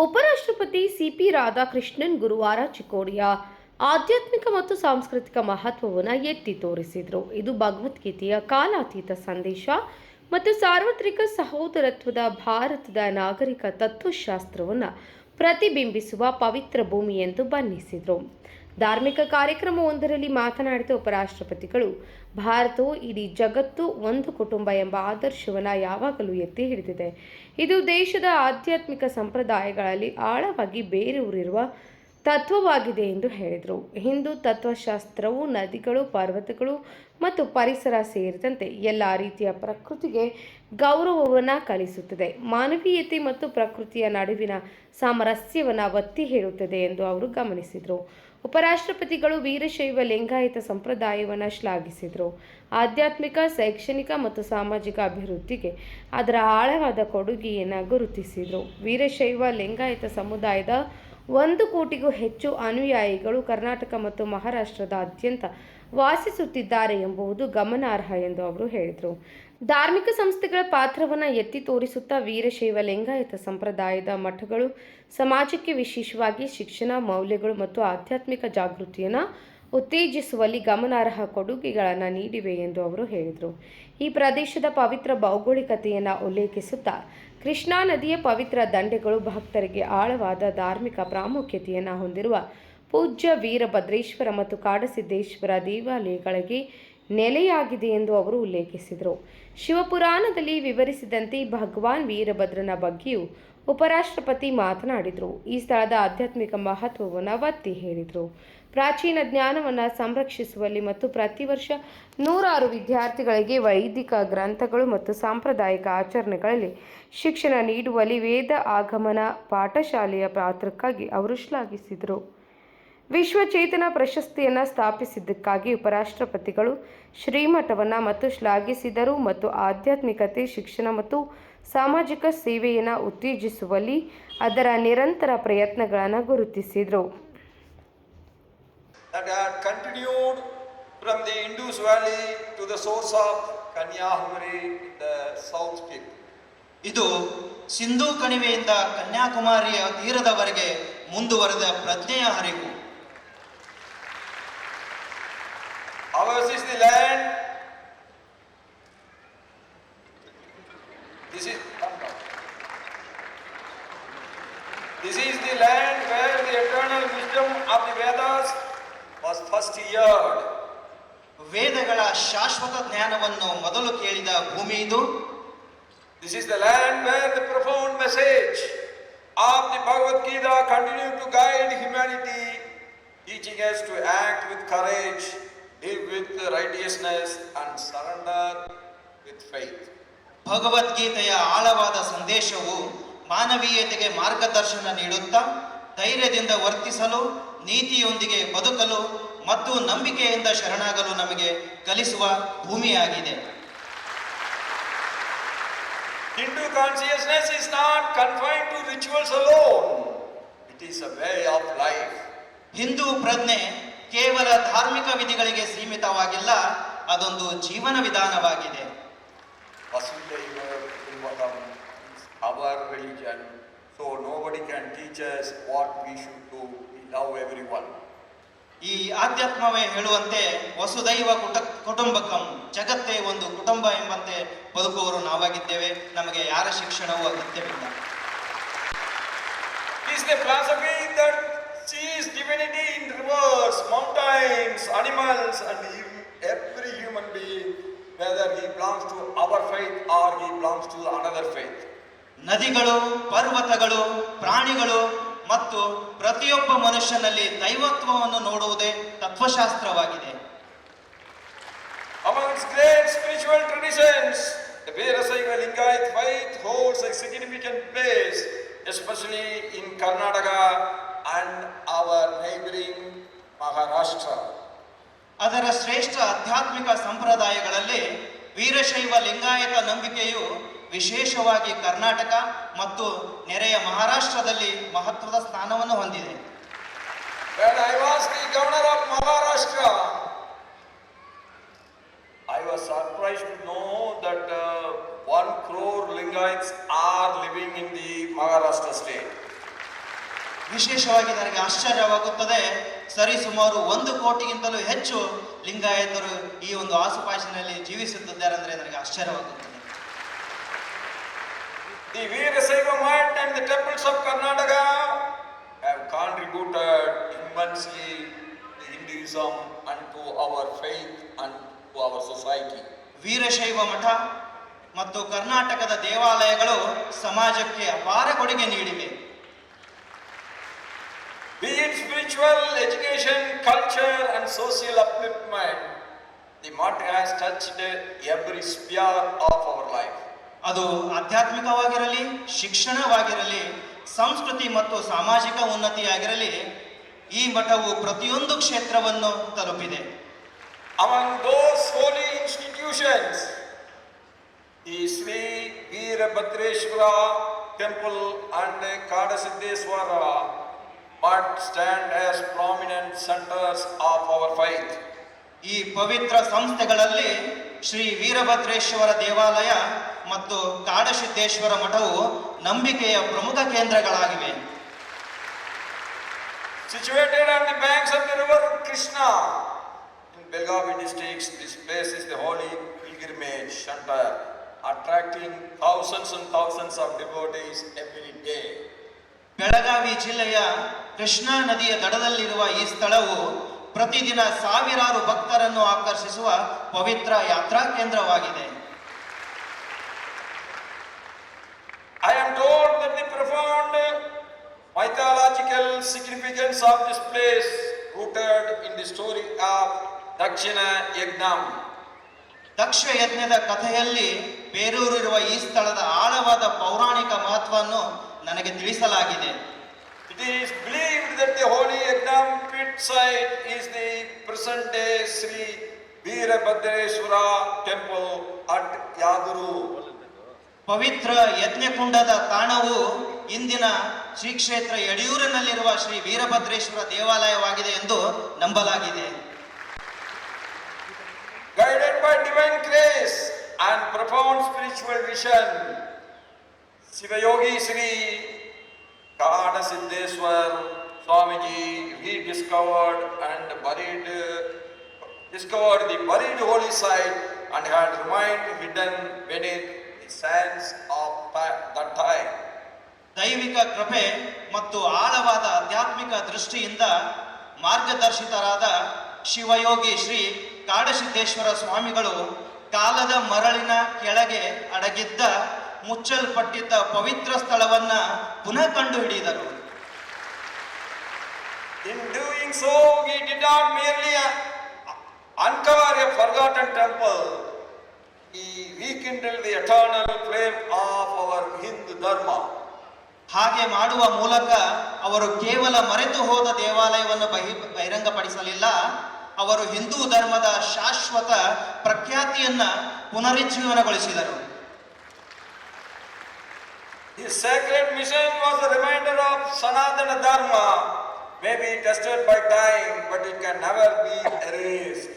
ಉಪರಾಷ್ಟ್ರಪತಿ ಸಿಪಿ ರಾಧಾಕೃಷ್ಣನ್ ಗುರುವಾರ ಚಿಕ್ಕೋಡಿಯ ಆಧ್ಯಾತ್ಮಿಕ ಮತ್ತು ಸಾಂಸ್ಕೃತಿಕ ಮಹತ್ವವನ್ನು ಎತ್ತಿ ತೋರಿಸಿದರು. ಇದು ಭಗವದ್ಗೀತೆಯ ಕಾಲಾತೀತ ಸಂದೇಶ ಮತ್ತು ಸಾರ್ವತ್ರಿಕ ಸಹೋದರತ್ವದ ಭಾರತದ ನಾಗರಿಕ ತತ್ವಶಾಸ್ತ್ರವನ್ನು ಪ್ರತಿಬಿಂಬಿಸುವ ಪವಿತ್ರ ಭೂಮಿ ಎಂದು ಬಣ್ಣಿಸಿದರು. ಧಾರ್ಮಿಕ ಕಾರ್ಯಕ್ರಮವೊಂದರಲ್ಲಿ ಮಾತನಾಡಿದ ಉಪರಾಷ್ಟ್ರಪತಿಗಳು, ಭಾರತವು ಇಡೀ ಜಗತ್ತು ಒಂದು ಕುಟುಂಬ ಎಂಬ ಆದರ್ಶವನ್ನು ಯಾವಾಗಲೂ ಎತ್ತಿ ಹಿಡಿದಿದೆ. ಇದು ದೇಶದ ಆಧ್ಯಾತ್ಮಿಕ ಸಂಪ್ರದಾಯಗಳಲ್ಲಿ ಆಳವಾಗಿ ಬೇರೂರಿರುವ ತತ್ವವಾಗಿದೆ ಎಂದು ಹೇಳಿದರು. ಹಿಂದೂ ತತ್ವಶಾಸ್ತ್ರವು ನದಿಗಳು, ಪರ್ವತಗಳು ಮತ್ತು ಪರಿಸರ ಸೇರಿದಂತೆ ಎಲ್ಲ ರೀತಿಯ ಪ್ರಕೃತಿಗೆ ಗೌರವವನ್ನು ಕಲಿಸುತ್ತದೆ. ಮಾನವೀಯತೆ ಮತ್ತು ಪ್ರಕೃತಿಯ ನಡುವಿನ ಸಾಮರಸ್ಯವನ್ನು ಒತ್ತಿ ಹೇಳುತ್ತದೆ ಎಂದು ಅವರು ಗಮನಿಸಿದರು. ಉಪರಾಷ್ಟ್ರಪತಿಗಳು ವೀರಶೈವ ಲಿಂಗಾಯತ ಸಂಪ್ರದಾಯವನ್ನು ಶ್ಲಾಘಿಸಿದರು. ಆಧ್ಯಾತ್ಮಿಕ, ಶೈಕ್ಷಣಿಕ ಮತ್ತು ಸಾಮಾಜಿಕ ಅಭಿವೃದ್ಧಿಗೆ ಅದರ ಆಳವಾದ ಕೊಡುಗೆಯನ್ನು ಗುರುತಿಸಿದರು. ವೀರಶೈವ ಲಿಂಗಾಯತ ಸಮುದಾಯದ 1 ಕೋಟಿಗೂ ಹೆಚ್ಚು ಅನುಯಾಯಿಗಳು ಕರ್ನಾಟಕ ಮತ್ತು ಮಹಾರಾಷ್ಟ್ರದಾದ್ಯಂತ ವಾಸಿಸುತ್ತಿದ್ದಾರೆ ಎಂಬುದು ಗಮನಾರ್ಹ ಎಂದು ಅವರು ಹೇಳಿದರು. ಧಾರ್ಮಿಕ ಸಂಸ್ಥೆಗಳ ಪಾತ್ರವನ್ನು ಎತ್ತಿ ತೋರಿಸುತ್ತಾ ವೀರಶೈವ ಲಿಂಗಾಯತ ಸಂಪ್ರದಾಯದ ಮಠಗಳು ಸಮಾಜಕ್ಕೆ ವಿಶೇಷವಾಗಿ ಶಿಕ್ಷಣ, ಮೌಲ್ಯಗಳು ಮತ್ತು ಆಧ್ಯಾತ್ಮಿಕ ಜಾಗೃತಿಯನ್ನು ಉತ್ತೇಜಿಸುವಲ್ಲಿ ಗಮನಾರ್ಹ ಕೊಡುಗೆಗಳನ್ನು ನೀಡಿವೆ ಎಂದು ಅವರು ಹೇಳಿದರು. ಈ ಪ್ರದೇಶದ ಪವಿತ್ರ ಭೌಗೋಳಿಕತೆಯನ್ನು ಉಲ್ಲೇಖಿಸುತ್ತಾ, ಕೃಷ್ಣಾ ನದಿಯ ಪವಿತ್ರ ದಂಡೆಗಳು ಭಕ್ತರಿಗೆ ಆಳವಾದ ಧಾರ್ಮಿಕ ಪ್ರಾಮುಖ್ಯತೆಯನ್ನು ಹೊಂದಿರುವ ಪೂಜ್ಯ ವೀರಭದ್ರೇಶ್ವರ ಮತ್ತು ಕಾಡಸಿದ್ದೇಶ್ವರ ದೇವಾಲಯಗಳಿಗೆ ನೆಲೆಯಾಗಿದೆ ಎಂದು ಅವರು ಉಲ್ಲೇಖಿಸಿದರು. ಶಿವಪುರಾಣದಲ್ಲಿ ವಿವರಿಸಿದಂತೆ ಭಗವಾನ್ ವೀರಭದ್ರನ ಬಗ್ಗೆಯೂ ಉಪರಾಷ್ಟ್ರಪತಿ ಮಾತನಾಡಿದರು. ಈ ಸ್ಥಳದ ಆಧ್ಯಾತ್ಮಿಕ ಮಹತ್ವವನ್ನು ಒತ್ತಿ ಹೇಳಿದರು. ಪ್ರಾಚೀನ ಜ್ಞಾನವನ್ನು ಸಂರಕ್ಷಿಸುವಲ್ಲಿ ಮತ್ತು ಪ್ರತಿ ವರ್ಷ ನೂರಾರು ವಿದ್ಯಾರ್ಥಿಗಳಿಗೆ ವೈದಿಕ ಗ್ರಂಥಗಳು ಮತ್ತು ಸಾಂಪ್ರದಾಯಿಕ ಆಚರಣೆಗಳಲ್ಲಿ ಶಿಕ್ಷಣ ನೀಡುವಲ್ಲಿ ವೇದ ಆಗಮನ ಪಾಠಶಾಲೆಯ ಪಾತ್ರಕ್ಕಾಗಿ ಅವರು ಶ್ಲಾಘಿಸಿದರು. ವಿಶ್ವ ಚೇತನ ಪ್ರಶಸ್ತಿಯನ್ನು ಸ್ಥಾಪಿಸಿದ್ದಕ್ಕಾಗಿ ಉಪರಾಷ್ಟ್ರಪತಿಗಳು ಶ್ರೀಮಠವನ್ನು ಮತ್ತು ಶ್ಲಾಘಿಸಿದರು ಮತ್ತು ಆಧ್ಯಾತ್ಮಿಕತೆ, ಶಿಕ್ಷಣ ಮತ್ತು ಸಾಮಾಜಿಕ ಸೇವೆಯನ್ನು ಉತ್ತೇಜಿಸುವಲ್ಲಿ ಅದರ ನಿರಂತರ ಪ್ರಯತ್ನಗಳನ್ನು ಗುರುತಿಸಿದರು. That had continued from the Indus Valley to the source of Kanyakumari in the south tip. ಇದು ಸಿಂಧೂ ಕಣಿವೆಯಿಂದ ಕನ್ಯಾಕುಮಾರಿಯ ತೀರದವರೆಗೆ ಮುಂದುವರೆದ ಪ್ರಜ್ಞೆಯ ಹರಿವು. Ours is the land. This is the land where the eternal wisdom of the Vedas was first heard. ವೇದಗಳ ಶಾಶ್ವತ ಜ್ಞಾನವನ್ನು ಮೊದಲು ಕೇಳಿದ ಭೂಮಿ ಇದು. This is the land where the profound message of the Bhagavad Gita continued to guide humanity, teaching us to act with courage, live with righteousness and surrender with faith. ಭಗವದ್ಗೀತೆಯ ಆಳವಾದ ಸಂದೇಶವು ಮಾನವೀಯತೆಗೆ ಮಾರ್ಗದರ್ಶನ ನೀಡುತ್ತಾ ಧೈರ್ಯದಿಂದ ವರ್ತಿಸಲು, ನೀತಿಯೊಂದಿಗೆ ಬದುಕಲು ಮತ್ತು ನಂಬಿಕೆಯಿಂದ ಶರಣಾಗಲು ನಮಗೆ ಕಲಿಸುವ ಭೂಮಿಯಾಗಿದೆ. Hindu consciousness is not confined to rituals alone. It is a way of life. Hindu ಪ್ರಜ್ಞೆ ಕೇವಲ ಧಾರ್ಮಿಕ ವಿಧಿಗಳಿಗೆ ಸೀಮಿತವಾಗಿಲ್ಲ, ಅದೊಂದು ಜೀವನ ವಿಧಾನವಾಗಿದೆ. Vasudhaiva Kutumbakam is our religion, so nobody can teach us what we should do. We love everyone. ಈ ಆಧ್ಯಾತ್ಮವೇ ಹೇಳುವಂತೆ ವಸುದೈವ ಕುಟುಂಬಕಂ, ಜಗತ್ತೇ ಒಂದು ಕುಟುಂಬ ಎಂಬಂತೆ ಬದುಕುವವರು ನಾವಾಗಿದ್ದೇವೆ. ನಮಗೆ ಯಾರ ಶಿಕ್ಷಣವೂ ಅಗತ್ಯವಿಲ್ಲ. It is the philosophy that sees divinity in rivers, mountains, animals, and even every human being, whether he belongs to our faith or he belongs to another faith. ನದಿಗಳು, ಪರ್ವತಗಳು, ಪ್ರಾಣಿಗಳು ಮತ್ತು ಪ್ರತಿಯೊಬ್ಬ ಮನುಷ್ಯನಲ್ಲಿ ದೈವತ್ವವನ್ನು ನೋಡುವುದೇ ತತ್ವಶಾಸ್ತ್ರವಾಗಿದೆ. Amongst great spiritual traditions, the Veerashaiva Lingayat faith holds a significant place, especially in Karnataka and our neighboring Maharashtra. ಅದರ ಶ್ರೇಷ್ಠ ಆಧ್ಯಾತ್ಮಿಕ ಸಂಪ್ರದಾಯಗಳಲ್ಲಿ ವೀರಶೈವ ಲಿಂಗಾಯತ ನಂಬಿಕೆಯು ವಿಶೇಷವಾಗಿ ಕರ್ನಾಟಕ ಮತ್ತು ನೆರೆಯ ಮಹಾರಾಷ್ಟ್ರದಲ್ಲಿ ಮಹತ್ವದ ಸ್ಥಾನವನ್ನು ಹೊಂದಿದೆ. When I was the governor of Maharashtra, I was surprised to know that 1 crore Lingayats are living in the Maharashtra state. ವಿಶೇಷವಾಗಿ ನನಗೆ ಆಶ್ಚರ್ಯವಾಗುತ್ತದೆ, ಸರಿಸುಮಾರು 1 ಕೋಟಿಗಿಂತಲೂ ಹೆಚ್ಚು ಲಿಂಗಾಯತರು ಈ ಒಂದು ಆಸುಪಾಸಿನಲ್ಲಿ ಜೀವಿಸುತ್ತಿದ್ದಾರೆ ಅಂದರೆ ನನಗೆ ಆಶ್ಚರ್ಯವಾಗುತ್ತದೆ. The Veerasaiva Math and the temples of Karnataka have contributed immensely to Hinduism and to our faith and to our society. Veerashaiva ಮಠ ಮತ್ತು ಕರ್ನಾಟಕದ ದೇವಾಲಯಗಳು ಸಮಾಜಕ್ಕೆ ಅಪಾರ ಕೊಡುಗೆ ನೀಡಿವೆ. Be it spiritual, education, culture and social upliftment, the Math has touched every sphere of our life. ಅದು ಆಧ್ಯಾತ್ಮಿಕವಾಗಿರಲಿ, ಶಿಕ್ಷಣವಾಗಿರಲಿ, ಸಂಸ್ಕೃತಿ ಮತ್ತು ಸಾಮಾಜಿಕ ಉನ್ನತಿಯಾಗಿರಲಿ, ಈ ಮಠವು ಪ್ರತಿಯೊಂದು ಕ್ಷೇತ್ರವನ್ನು ತಲುಪಿದೆ. Among those holy institutions, the Sri Veerabhadrashwara temple and Kadasiddheswara Math stand as prominent centers of our faith. ಈ ಪವಿತ್ರ ಸಂಸ್ಥೆಗಳಲ್ಲಿ ಶ್ರೀ ವೀರಭದ್ರೇಶ್ವರ ದೇವಾಲಯ ಮತ್ತು ಕಾಡಸಿದ್ದೇಶ್ವರ ಮಠವು ನಂಬಿಕೆಯ ಪ್ರಮುಖ ಕೇಂದ್ರಗಳಾಗಿವೆ. Situated on the banks of the river Krishna in Belgavi districts, this place is the holy pilgrimage center, attracting thousands and thousands of devotees every day. Belagavi ಜಿಲ್ಲೆಯ ಕೃಷ್ಣಾ ನದಿಯ ದಡದಲ್ಲಿರುವ ಈ ಸ್ಥಳವು ಪ್ರತಿದಿನ ಸಾವಿರಾರು ಭಕ್ತರನ್ನು ಆಕರ್ಷಿಸುವ ಪವಿತ್ರ ಯಾತ್ರಾ ಕೇಂದ್ರವಾಗಿದೆ. I am told that the profound mythological significance of this place rooted in the story of Dakshina Yagnam. ದಕ್ಷ ಯಜ್ಞದ ಕಥೆಯಲ್ಲಿ ಬೇರೂರಿರುವ ಈ ಸ್ಥಳದ ಆಳವಾದ ಪೌರಾಣಿಕ ಮಹತ್ವವನ್ನು ನನಗೆ ತಿಳಿಸಲಾಗಿದೆ. It is believed that the holy Yagnam pit site is the present day Sri Veerabhadrashwara temple at Yaduru. ಪವಿತ್ರ ಯಜ್ಞಕುಂಡದ ತಾಣವು ಇಂದಿನ ಶ್ರೀ ಕ್ಷೇತ್ರ ಯಡಿಯೂರಿನಲ್ಲಿರುವ ಶ್ರೀ ವೀರಭದ್ರೇಶ್ವರ ದೇವಾಲಯವಾಗಿದೆ ಎಂದು ನಂಬಲಾಗಿದೆ. Guided by divine grace and profound spiritual vision, Sivayogi Sri Kadasiddheswar Swamiji rediscovered and discovered the buried holy site and had remained hidden beneath the sands of that time. ದೈವಿಕ ಕೃಪೆ ಮತ್ತು ಆಳವಾದ ಆಧ್ಯಾತ್ಮಿಕ ದೃಷ್ಟಿಯಿಂದ ಮಾರ್ಗದರ್ಶಿತರಾದ ಶಿವಯೋಗಿ ಶ್ರೀ ಕಾಡಸಿದ್ದೇಶ್ವರ ಸ್ವಾಮಿಗಳು ಕಾಲದ ಮರಳಿನ ಕೆಳಗೆ ಅಡಗಿದ್ದ ಮುಚ್ಚಲ್ಪಟ್ಟಿದ್ದ ಪವಿತ್ರ ಸ್ಥಳವನ್ನ ಪುನಃ ಕಂಡುಹಿಡಿದರು. In doing so, he did not merely uncover a forgotten temple, he rekindled the eternal flame of our Hindu Dharma. ಹಾಗೆ ಮಾಡುವ ಮೂಲಕ ಅವರು ಕೇವಲ ಮರೆತು ಹೋದ ದೇವಾಲಯವನ್ನು ಬಹಿರಂಗಪಡಿಸಲಿಲ್ಲ, ಅವರು ಹಿಂದೂ ಧರ್ಮದ ಶಾಶ್ವತ ಪ್ರಖ್ಯಾತಿಯನ್ನ ಪುನರುಜ್ಜೀವನಗೊಳಿಸಿದರು. His sacred mission was a reminder of Sanatana Dharma, may be tested by time, but it can never be erased.